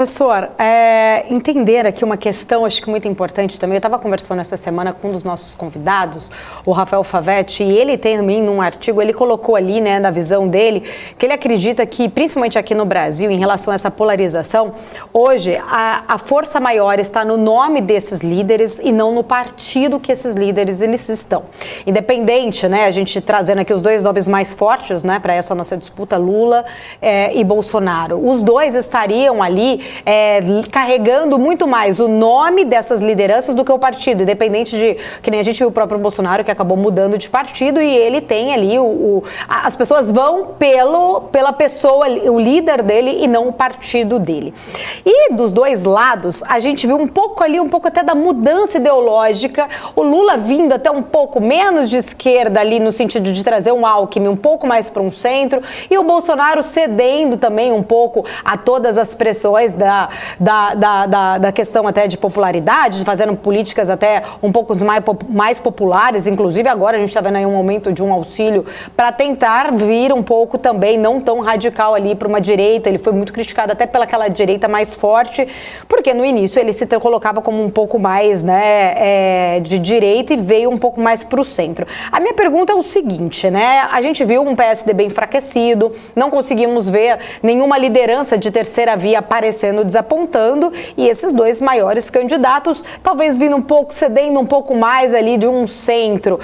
Professor, entender aqui uma questão, acho que muito importante também. Eu estava conversando essa semana com um dos nossos convidados, o Rafael Favetti, e ele também, num artigo, ele colocou ali, né, na visão dele, que ele acredita que, principalmente aqui no Brasil, em relação a essa polarização, hoje a força maior está no nome desses líderes e não no partido que esses líderes eles estão. Independente, né, a gente trazendo aqui os dois nomes mais fortes, né, para essa nossa disputa, Lula e Bolsonaro. Os dois estariam ali carregando muito mais o nome dessas lideranças do que o partido, independente de, que nem a gente viu o próprio Bolsonaro, que acabou mudando de partido, e ele tem ali as pessoas vão pela pessoa, o líder dele, e não o partido dele. E dos dois lados, a gente viu um pouco ali, um pouco até da mudança ideológica, o Lula vindo até um pouco menos de esquerda ali, no sentido de trazer um Alckmin um pouco mais para um centro, e o Bolsonaro cedendo também um pouco a todas as pressões da questão até de popularidade, fazendo políticas até um pouco mais populares, inclusive agora a gente está vendo aí um aumento de um auxílio para tentar vir um pouco também, não tão radical ali para uma direita. Ele foi muito criticado até pelaquela direita mais forte, porque no início ele se colocava como um pouco mais, né, de direita, e veio um pouco mais para o centro. A minha pergunta é o seguinte, né, a gente viu um PSD bem enfraquecido, não conseguimos ver nenhuma liderança de terceira via aparecendo, desapontando, e esses dois maiores candidatos talvez vindo um pouco, cedendo um pouco mais ali de um centro.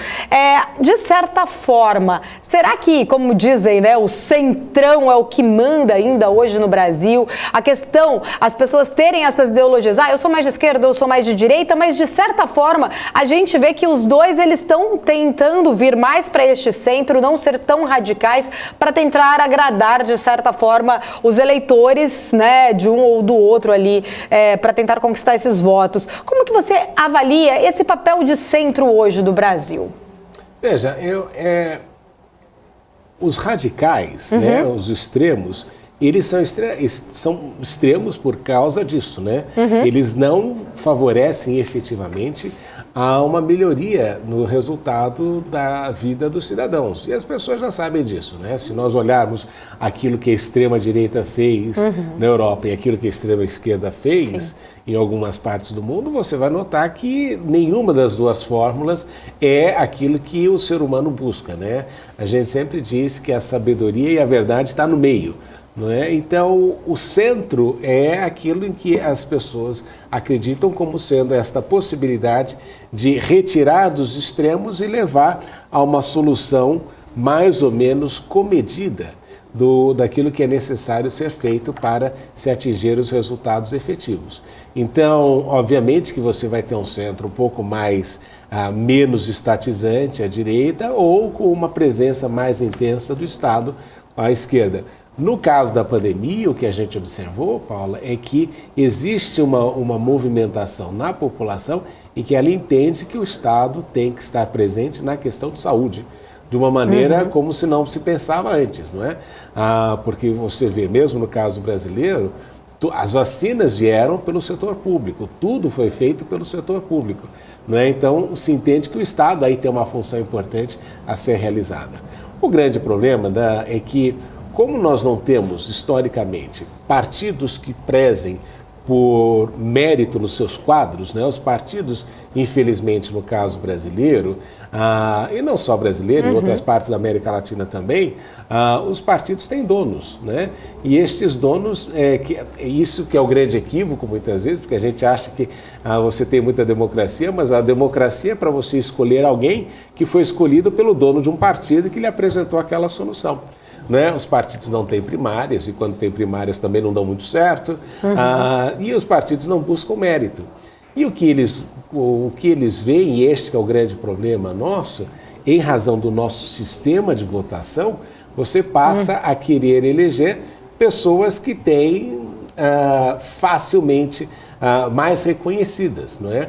De certa forma, será que, como dizem, né, o centrão é o que manda ainda hoje no Brasil? A questão, as pessoas terem essas ideologias, eu sou mais de esquerda, eu sou mais de direita, mas de certa forma a gente vê que os dois eles estão tentando vir mais para este centro, não ser tão radicais, para tentar agradar de certa forma os eleitores, né, de um ou do outro ali, para tentar conquistar esses votos. Como que você avalia esse papel de centro hoje do Brasil? Veja, os radicais, né, os extremos, eles são extremos por causa disso, né? Eles não favorecem efetivamente a uma melhoria no resultado da vida dos cidadãos. E as pessoas já sabem disso, né? Se nós olharmos aquilo que a extrema-direita fez na Europa e aquilo que a extrema-esquerda fez em algumas partes do mundo, você vai notar que nenhuma das duas fórmulas é aquilo que o ser humano busca, né? A gente sempre diz que a sabedoria e a verdade está no meio. Não é? Então, o centro é aquilo em que as pessoas acreditam como sendo esta possibilidade de retirar dos extremos e levar a uma solução mais ou menos comedida daquilo que é necessário ser feito para se atingir os resultados efetivos. Então, obviamente que você vai ter um centro um pouco mais menos estatizante à direita, ou com uma presença mais intensa do Estado à esquerda. No caso da pandemia, o que a gente observou, Paula, é que existe uma movimentação na população em que ela entende que o Estado tem que estar presente na questão de saúde, de uma maneira como se não se pensava antes, não é? Porque você vê, mesmo no caso brasileiro, as vacinas vieram pelo setor público, tudo foi feito pelo setor público, não é? Então se entende que o Estado aí tem uma função importante a ser realizada. O grande problema é que, como nós não temos, historicamente, partidos que prezem por mérito nos seus quadros, né? Os partidos, infelizmente, no caso brasileiro, e não só brasileiro, em outras partes da América Latina também, os partidos têm donos, né? E estes donos, isso que é o grande equívoco muitas vezes, porque a gente acha que você tem muita democracia, mas a democracia é para você escolher alguém que foi escolhido pelo dono de um partido que lhe apresentou aquela solução. Né? Os partidos não têm primárias, e quando tem primárias também não dão muito certo, e os partidos não buscam mérito. E o que eles veem, e este que é o grande problema nosso, em razão do nosso sistema de votação, você passa a querer eleger pessoas que têm facilmente mais reconhecidas, não é?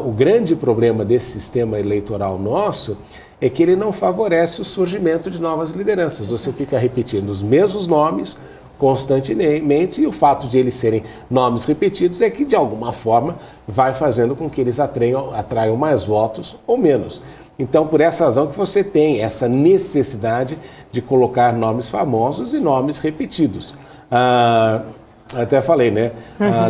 O grande problema desse sistema eleitoral nosso é que ele não favorece o surgimento de novas lideranças. Você fica repetindo os mesmos nomes constantemente, e o fato de eles serem nomes repetidos é que, de alguma forma, vai fazendo com que eles atraiam mais votos ou menos. Então, por essa razão que você tem essa necessidade de colocar nomes famosos e nomes repetidos. Até falei, né?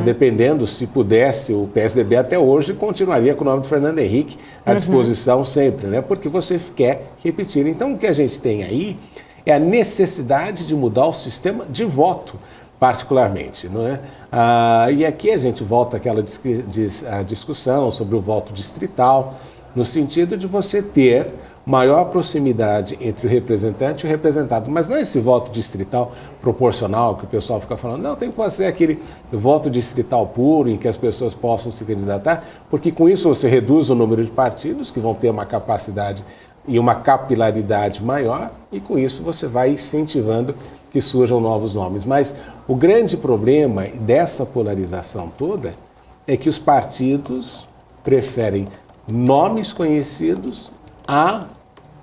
Dependendo, se pudesse, o PSDB até hoje continuaria com o nome do Fernando Henrique à disposição sempre, né? Porque você quer repetir. Então, o que a gente tem aí é a necessidade de mudar o sistema de voto, particularmente, não é? E aqui a gente volta àquela discussão sobre o voto distrital, no sentido de você ter maior proximidade entre o representante e o representado. Mas não é esse voto distrital proporcional que o pessoal fica falando, não, tem que fazer aquele voto distrital puro em que as pessoas possam se candidatar, porque com isso você reduz o número de partidos que vão ter uma capacidade e uma capilaridade maior, e com isso você vai incentivando que surjam novos nomes. Mas o grande problema dessa polarização toda é que os partidos preferem nomes conhecidos a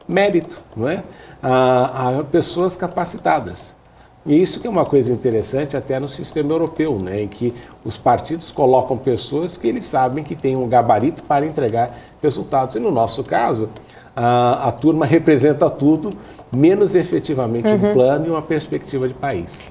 mérito, não é? A pessoas capacitadas. E isso que é uma coisa interessante até no sistema europeu, né? Em que os partidos colocam pessoas que eles sabem que têm um gabarito para entregar resultados. E no nosso caso, a turma representa tudo, menos efetivamente um plano e uma perspectiva de país.